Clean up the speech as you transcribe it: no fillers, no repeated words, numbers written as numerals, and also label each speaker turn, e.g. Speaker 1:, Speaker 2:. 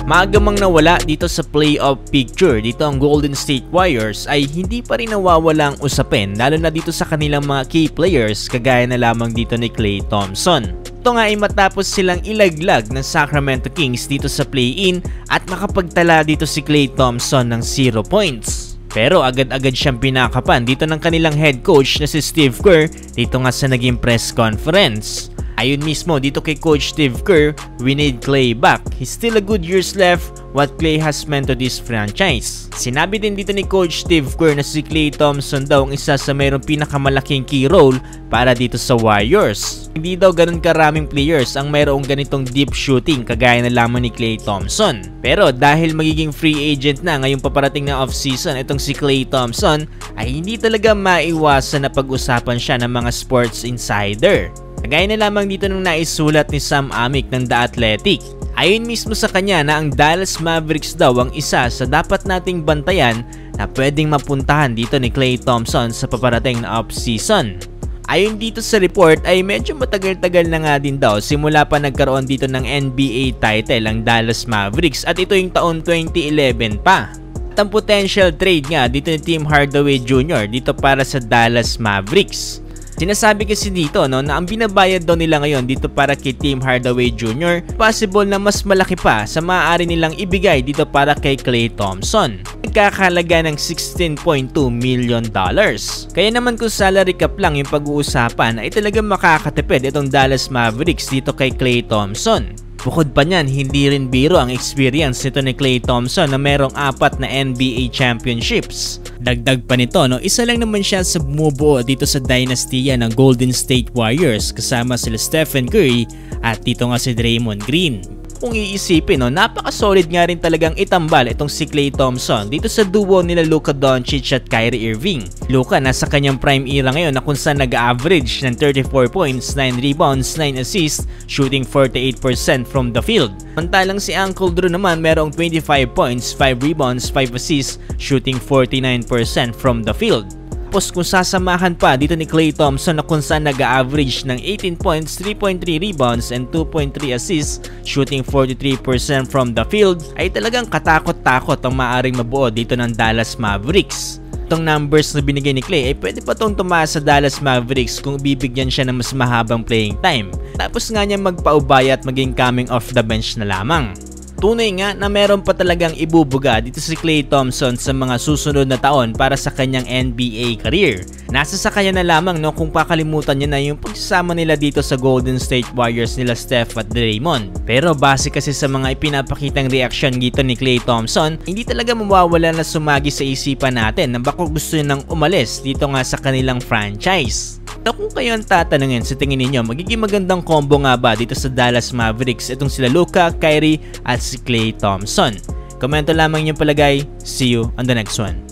Speaker 1: Maaga mang nawala dito sa playoff picture dito ang Golden State Warriors ay hindi pa rin nawawala ang usapin lalo na dito sa kanilang mga key players kagaya na lamang dito ni Klay Thompson. Ito nga ay matapos silang ilaglag ng Sacramento Kings dito sa play-in at makapagtala dito si Klay Thompson ng 0 points. Pero agad-agad siyang pinakapan dito ng kanilang head coach na si Steve Kerr dito nga sa naging press conference. Ayun mismo dito kay Coach Steve Kerr, we need Klay back. He's still a good years left what Klay has meant to this franchise. Sinabi din dito ni Coach Steve Kerr na si Klay Thompson daw ang isa sa mayroong pinakamalaking key role para dito sa Warriors. Hindi daw ganun karaming players ang mayroong ganitong deep shooting kagaya na lamang ni Klay Thompson. Pero dahil magiging free agent na ngayong paparating na off-season itong si Klay Thompson ay hindi talaga maiwasan na pag-usapan siya ng mga sports insider. Kagaya na lamang dito nung naisulat ni Sam Amick ng The Athletic. Ayon mismo sa kanya na ang Dallas Mavericks daw ang isa sa dapat nating bantayan na pwedeng mapuntahan dito ni Klay Thompson sa paparating na off-season. Ayon dito sa report ay medyo matagal-tagal na nga din daw simula pa nagkaroon dito ng NBA title ang Dallas Mavericks at ito yung taon 2011 pa. At ang potential trade nga dito ni Tim Hardaway Jr. dito para sa Dallas Mavericks. Sinasabi kasi dito na ang binabayad daw nila ngayon dito para kay Tim Hardaway Jr. possible na mas malaki pa sa maaari nilang ibigay dito para kay Klay Thompson. Nagkakahalaga ng $16.2 million. Kaya naman kung salary cap lang yung pag-uusapan ay talagang makakatipid itong Dallas Mavericks dito kay Klay Thompson. Bukod pa niyan, hindi rin biro ang experience nito ni Klay Thompson na merong 4 na NBA championships. Dagdag pa nito, isa lang naman siya sa bumubuo dito sa dynastiya ng Golden State Warriors kasama sila Stephen Curry at dito nga si Draymond Green. Kung iisipin, napaka-solid nga rin talagang itambal itong si Klay Thompson dito sa duo nila Luka Doncic at Kyrie Irving. Luka nasa kanyang prime era ngayon na kung saan nag-average ng 34 points, 9 rebounds, 9 assists, shooting 48% from the field. Samantalang si Uncle Drew naman merong 25 points, 5 rebounds, 5 assists, shooting 49% from the field. Tapos kung sasamahan pa dito ni Klay Thompson na kung saan nag-average ng 18 points, 3.3 rebounds, and 2.3 assists, shooting 43% from the field, ay talagang katakot-takot ang maaaring mabuo dito ng Dallas Mavericks. Itong numbers na binigay ni Klay ay pwede pa itong tumaas sa Dallas Mavericks kung bibigyan siya ng mas mahabang playing time. Tapos nga niya magpaubaya at maging coming off the bench na lamang. Tunay nga na meron pa talagang ibubuga dito si Klay Thompson sa mga susunod na taon para sa kanyang NBA career. Nasa sa kanya na lamang kung pakalimutan niya na yung pagsasama nila dito sa Golden State Warriors nila Steph at Draymond. Pero base kasi sa mga ipinapakitang reaksyon dito ni Klay Thompson, hindi talaga mawawala na sumagi sa isipan natin na baka gusto niya nang umalis dito nga sa kanilang franchise. So kung kayo ang tatanungin sa tingin ninyo, magiging magandang combo nga ba dito sa Dallas Mavericks itong sila Luka, Kyrie at si Klay Thompson? Komento lamang niyong palagay. See you on the next one.